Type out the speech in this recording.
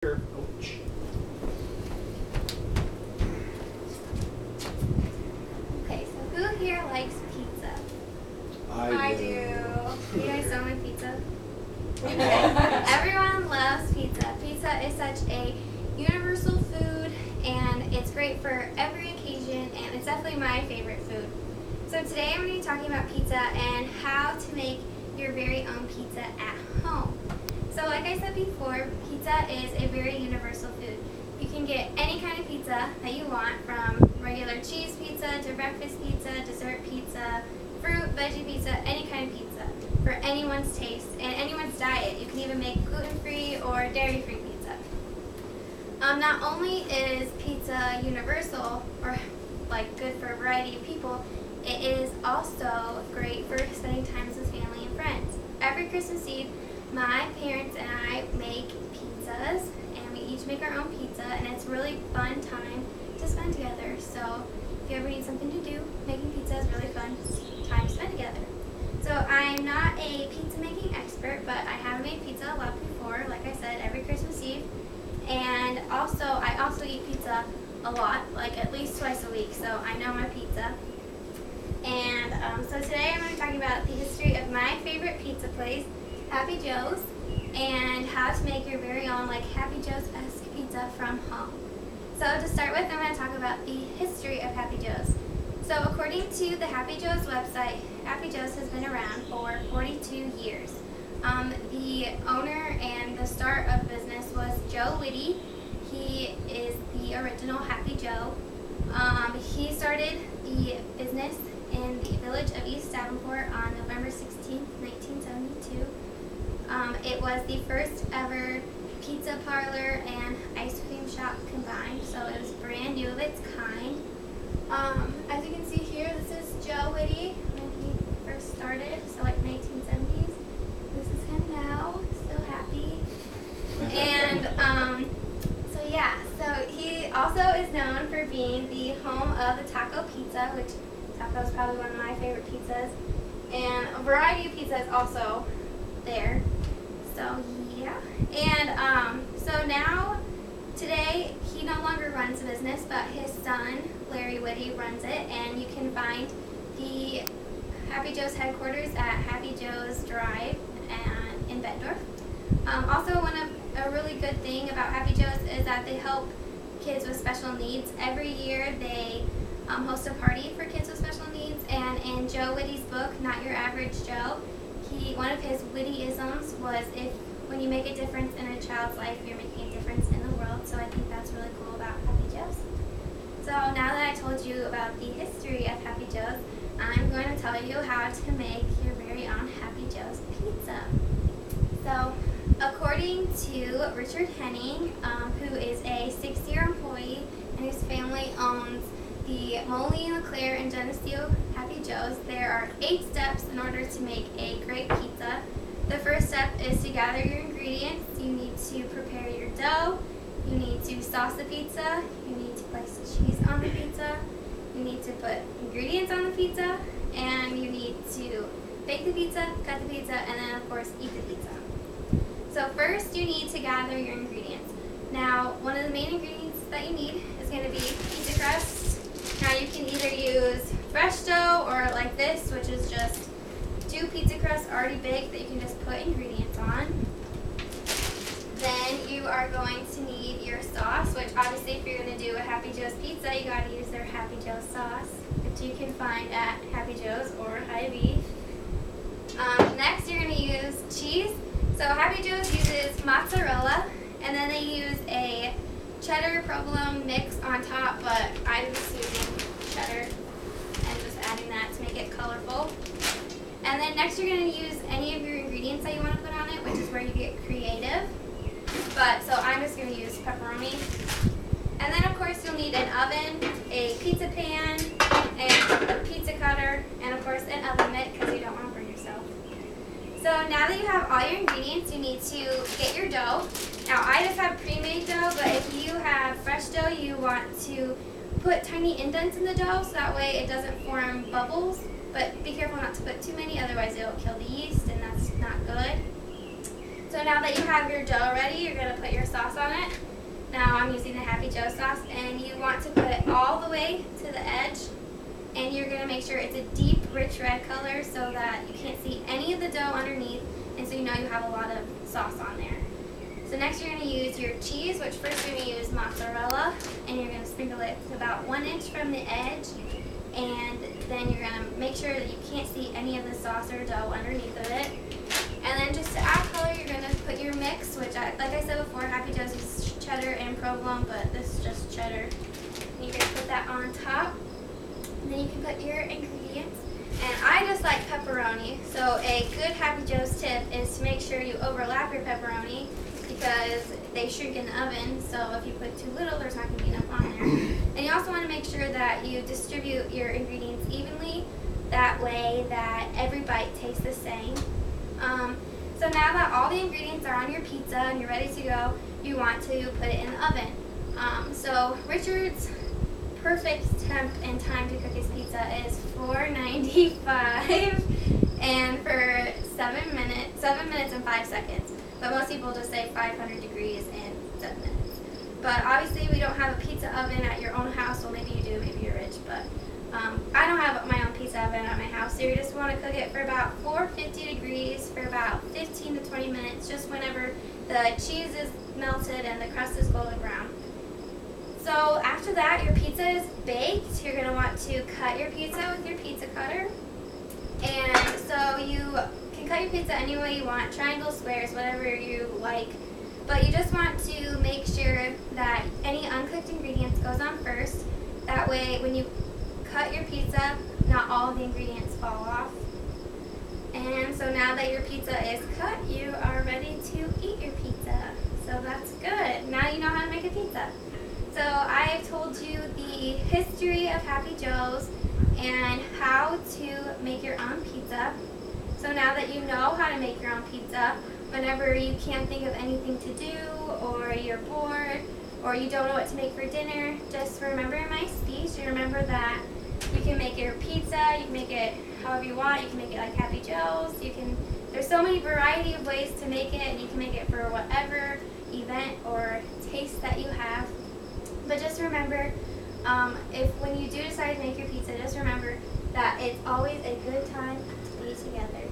Ouch. Okay, so who here likes pizza? I do. You guys don't like pizza? Everyone loves pizza. Pizza is such a universal food, and it's great for every occasion, and it's definitely my favorite food. So today I'm going to be talking about pizza and how to make your very own pizza at home. So like I said before, pizza is a very universal food. You can get any kind of pizza that you want, from regular cheese pizza to breakfast pizza, dessert pizza, fruit, veggie pizza, any kind of pizza for anyone's taste and anyone's diet. You can even make gluten-free or dairy-free pizza. Not only is pizza universal or like good for a variety of people, it is also great for spending time with family and friends. Every Christmas Eve, my parents and I make pizzas, and we each make our own pizza, and it's a really fun time to spend together. So if you ever need something to do, making pizza is really fun time to spend together. So I'm not a pizza making expert, but I have made pizza a lot before, like I said, every Christmas Eve. And I also eat pizza a lot, like at least twice a week, so I know my pizza. And so today I'm going to be talking about the history of my favorite pizza place, Happy Joe's, and how to make your very own like Happy Joe's-esque pizza from home. So to start with, I'm going to talk about the history of Happy Joe's. So according to the Happy Joe's website, Happy Joe's has been around for 42 years. The owner and the start of business was Joe Whitty. He is the original Happy Joe. He started the business in the village of East Davenport on November 16, 1972. It was the first ever pizza parlor and ice cream shop combined, so it was brand new of its kind. As you can see here, this is Joe Whitty when he first started, so like 1970s. This is him now, still happy. And so he also is known for being the home of the taco pizza, which taco is probably one of my favorite pizzas, and a variety of pizza is also there. So yeah, and so now today he no longer runs the business, but his son Larry Whitty runs it, and you can find the Happy Joe's headquarters at Happy Joe's Drive in Bettendorf. Also, a really good thing about Happy Joe's is that they help kids with special needs. Every year they host a party for kids with special needs, and in Joe Whitty's book, Not Your Average Joe, one of his witty-isms was, when you make a difference in a child's life, you're making a difference in the world. So I think that's really cool about Happy Joe's. So now that I told you about the history of Happy Joe's, I'm going to tell you how to make your very own Happy Joe's pizza. So according to Richard Henning, who is a 6-year employee and whose family owns the Moline, LeClaire, and Geneseo Happy Joe's, there are 8 steps in order to make a great pizza. The first step is to gather your ingredients. You need to prepare your dough. You need to sauce the pizza. You need to place the cheese on the pizza. You need to put ingredients on the pizza. And you need to bake the pizza, cut the pizza, and then of course eat the pizza. So first you need to gather your ingredients. Now, one of the main ingredients that you need is going to be pizza crust. Now you can either use fresh dough or like this, which is just 2 pizza crusts already baked that you can just put ingredients on. Then you are going to need your sauce, which obviously if you're going to do a Happy Joe's pizza, you got to use their Happy Joe's sauce, which you can find at Happy Joe's or Hy-Vee. Next you're going to use cheese. So Happy Joe's uses mozzarella, and then they use a cheddar provolone mix on top, but I'm just using cheddar and just adding that to make it colorful. And then next you're going to use any of your ingredients that you want to put on it, which is where you get creative. So I'm just going to use pepperoni. And then of course you'll need an oven, a pizza pan, and a pizza cutter, and of course an oven mitt because you don't want to burn yourself. So now that you have all your ingredients, you need to get your dough. Now I just have pre-made dough, but if you have fresh dough, you want to put tiny indents in the dough so that way it doesn't form bubbles. But be careful not to put too many, otherwise it'll kill the yeast, and that's not good. So now that you have your dough ready, you're going to put your sauce on it. Now I'm using the Happy Joe sauce, and you want to put it all the way to the edge, and you're going to make sure it's a deep, rich red color so that you can't see any of the dough underneath, and so you know you have a lot of sauce on there. So next you're going to use your cheese, which first you're going to use mozzarella, and you're going to sprinkle it about 1 inch from the edge, and then you're going to make sure that you can't see any of the sauce or dough underneath of it. And then just to add color, you're going to put your mix, which like I said before, Happy Joe's is cheddar and provolone, but this is just cheddar. And you're going to put that on top. And then you can put your ingredients. And I just like pepperoni, so a good Happy Joe's tip is to make sure you overlap your pepperoni because they shrink in the oven, so if you put too little, there's not going to be enough on there. And you also want to make sure that you distribute your ingredients evenly, that way that every bite tastes the same. So now that all the ingredients are on your pizza and you're ready to go, you want to put it in the oven. So Richard's perfect temp and time to cook his pizza is 495 and for 7 minutes and 5 seconds. But most people just say 500 degrees in 7 minutes. But obviously we don't have a pizza oven at your own house. Well, maybe you do, maybe you're rich, but I don't have my own pizza oven at my house, so you just want to cook it for about 450 degrees for about 15 to 20 minutes, just whenever the cheese is melted and the crust is golden brown. So after that, your pizza is baked. You're going to want to cut your pizza with your pizza cutter. And so you can cut your pizza any way you want, triangles, squares, whatever you like. But you just want to make sure that any uncooked ingredients goes on first. That way, when you cut your pizza, not all of the ingredients fall off. And so now that your pizza is cut, you are ready to eat your pizza. So that's good. Now you know how to make a pizza. So I've told you the history of Happy Joe's and how to make your own pizza. So now that you know how to make your own pizza, whenever you can't think of anything to do, or you're bored, or you don't know what to make for dinner, just remember my speech. You remember that you can make your pizza, you can make it however you want, you can make it like Happy Joe's, there's so many variety of ways to make it, and you can make it for whatever event or taste that you have. But just remember, when you do decide to make your pizza, just remember that it's always a good time to be together.